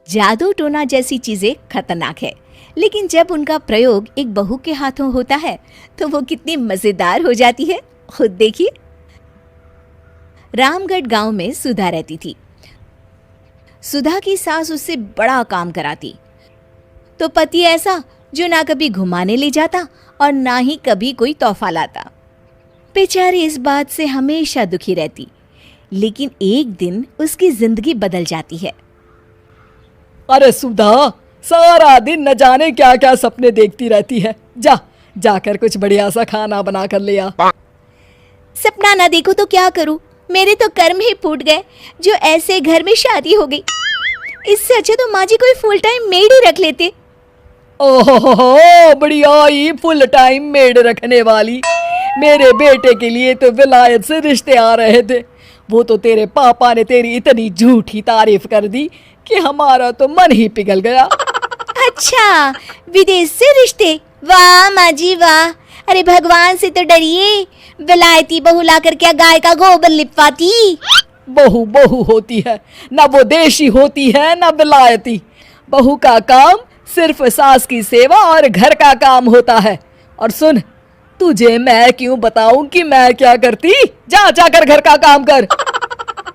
जादू टोना जैसी चीजें खतरनाक है, लेकिन जब उनका प्रयोग एक बहू के हाथों होता है तो वो कितनी मजेदार हो जाती है, खुद देखिए। रामगढ़ गांव में सुधा रहती थी। सुधा की सास उससे बड़ा काम कराती, तो पति ऐसा जो ना कभी घुमाने ले जाता और ना ही कभी कोई तोहफा लाता। बेचारी इस बात से हमेशा दुखी रहती, लेकिन एक दिन उसकी जिंदगी बदल जाती है। अरे सुधा, सारा दिन न जाने क्या क्या सपने देखती रहती है। जाकर कुछ बढ़िया सा खाना बना कर ले आ। सपना ना देखो तो क्या करूं, मेरे तो कर्म ही फूट गए जो ऐसे घर में शादी हो गई। इससे अच्छा तो माँ जी कोई फुल टाइम मेड ही रख लेते। ओहो, बढ़िया ही फुल टाइम मेड रखने वाली। मेरे बेटे के लिए तो विलायत से रिश्ते आ रहे थे। वो तो तेरे पापा ने तेरी इतनी झूठी तारीफ कर दी कि हमारा तो मन ही पिघल गया। अच्छा, विदेश से रिश्ते? वाह माँ जी वाह। अरे भगवान से तो डरिए, विलायती बहू लाकर क्या गाय का गोबर लिपवाती। बहू बहू होती है, ना वो देशी होती है ना विलायती। बहू का काम सिर्फ सास की सेवा और घर का काम होता है। और सुन, तुझे मैं क्यों बताऊं कि मैं क्या करती? जाकर घर का काम कर।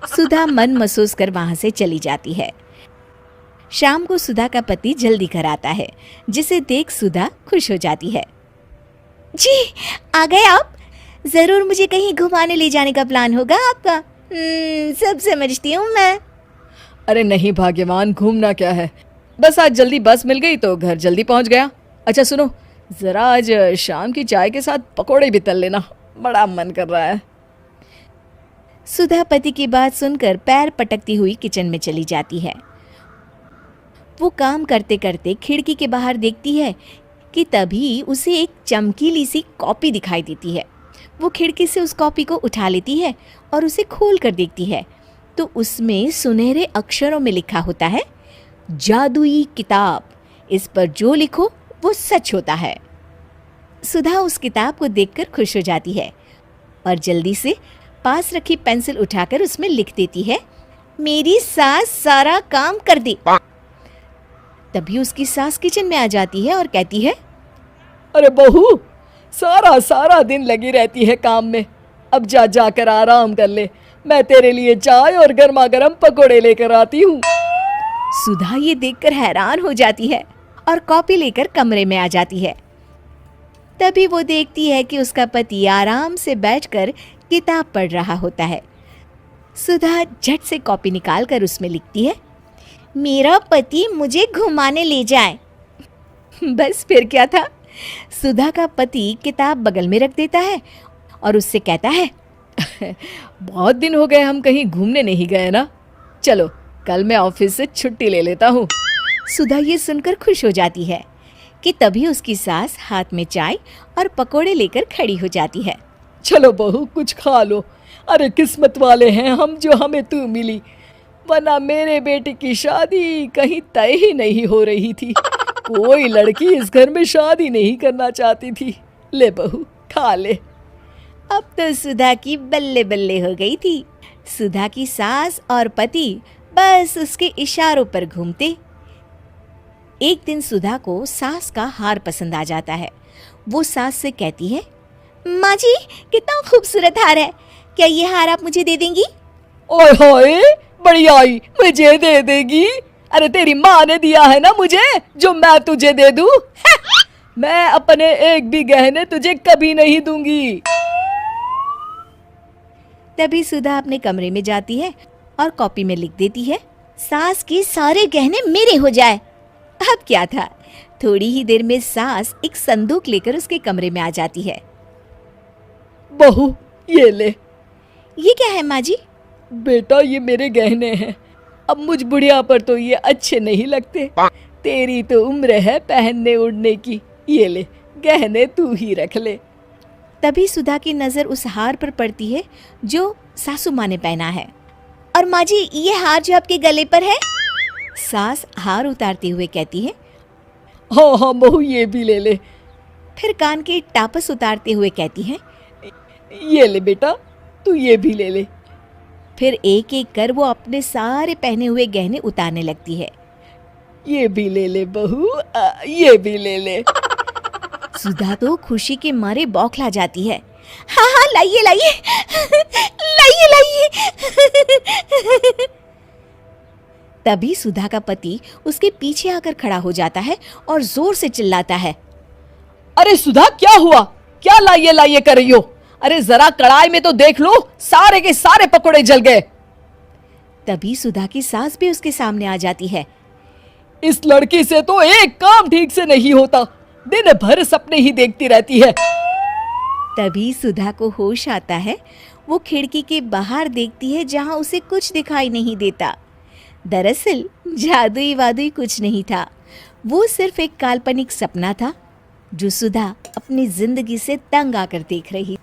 सुधा मन महसूस कर वहां से चली जाती है। शाम को सुधा का पति जल्दी घर आता है, जिसे देख सुधा खुश हो जाती है। जी, आ गए आप? जरूर मुझे कहीं घुमाने ले जाने का प्लान होगा आपका। सब समझती हूँ मैं। अरे नहीं भाग्यवान, घूमना क्या है, बस आज जल्दी बस मिल गई तो घर जल्दी पहुंच गया। अच्छा सुनो, जरा आज शाम की चाय के साथ पकोड़े भी तल लेना, बड़ा मन कर रहा है। सुधा पति की बात सुनकर पैर पटकती हुई किचन में चली जाती है। वो काम करते करते खिड़की के बाहर देखती है कि तभी उसे एक चमकीली सी कॉपी दिखाई देती है। वो खिड़की से उस कॉपी को उठा लेती है और उसे खोल कर देखती है तो उसमें सुनहरे अक्षरों में लिखा होता है, जादुई किताब, इस पर जो लिखो वो सच होता है। सुधा उस किताब को देखकर खुश हो जाती है और जल्दी से पास रखी पेंसिल उठाकर उसमें लिख देती है, मेरी सास सारा काम कर दे। तभी उसकी सास किचन में आ जाती है और कहती है, अरे बहू, सारा दिन लगी रहती है काम में, अब जाकर आराम कर ले। मैं तेरे लिए चाय और गर्मा गर्म पकोड़े लेकर आती हूँ। सुधा ये देखकर हैरान हो जाती है और कॉपी लेकर कमरे में आ जाती है। तभी वो देखती है कि उसका पति आराम से बैठकर किताब पढ़ रहा होता है। सुधा झट से कॉपी निकालकर उसमें लिखती है, मेरा पति मुझे घुमाने ले जाए। बस फिर क्या था, सुधा का पति किताब बगल में रख देता है और उससे कहता है, बहुत दिन हो गए हम कहीं घूमने नहीं गए ना, चलो कल मैं ऑफिस से छुट्टी ले लेता हूँ। सुधा ये सुनकर खुश हो जाती है कि तभी उसकी सास हाथ में चाय और पकोड़े लेकर खड़ी हो जाती है। चलो बहू, कुछ खा लो। अरे किस्मत वाले हैं हम जो हमें तू मिली, वरना मेरे बेटे की शादी कहीं तय ही नहीं हो रही थी। कोई लड़की इस घर में शादी नहीं करना चाहती थी। ले बहू, खा ले। अब तो सुधा की बल्ले बल्ले हो गई थी। सुधा की सास और पति बस उसके इशारों पर घूमते। एक दिन सुधा को सास का हार पसंद आ जाता है। वो सास से कहती है, माँ जी कितना खूबसूरत हार है, क्या ये हार आप मुझे दे देंगी? ओए होए, बढ़िया ही, मुझे दे देगी? अरे तेरी माँ ने दिया है ना मुझे, जो मैं तुझे दे दूं? मैं अपने एक भी गहने तुझे कभी नहीं दूंगी। तभी सुधा अपने कमरे में जाती है और कॉपी में लिख देती है, सास के सारे गहने मेरे हो जाए। अब क्या था, थोड़ी ही देर में सास एक संदूक लेकर उसके कमरे में आ जाती है। बहू ये ले। ये क्या है माँ जी? बेटा ये मेरे गहने हैं, अब मुझ बुढ़िया पर तो ये अच्छे नहीं लगते। तेरी तो उम्र है पहनने उड़ने की, ये ले गहने तू ही रख ले। तभी सुधा की नजर उस हार पर पड़ती है जो सासू माँ ने पहना है। और माँ जी ये हार जो आपके गले पर है? सास हार उतारते हुए कहती है, हाँ बहू ये भी ले ले। फिर कान के टापस उतारते हुए कहती है, ये ले बेटा, तू ये भी ले ले। फिर एक एक कर वो अपने सारे पहने हुए गहने उतारने लगती है। ये भी ले ले बहू, ये भी ले ले। सुधा तो खुशी के मारे बौखला जाती है। हाँ हाँ, लाइए लाइए लाइए लाइए। तभी सुधा का पति उसके पीछे आकर खड़ा हो जाता है और जोर से चिल्लाता है, अरे सुधा, क्या हुआ? क्या लाइए लाइए कर रही हो? अरे जरा कढ़ाई में तो देख लो, सारे के सारे पकोड़े जल गए। तभी सुधा की सास भी उसके सामने आ जाती है। इस लड़की से तो एक काम ठीक से नहीं होता, दिन भर सपने ही देखती रहती है। तभी सुधा को होश आता है। वो खिड़की के बाहर देखती है जहां उसे कुछ दिखाई नहीं देता। दरअसल जादुई वादुई कुछ नहीं था, वो सिर्फ एक काल्पनिक सपना था जो सुधा अपनी जिंदगी से तंग आकर देख रही।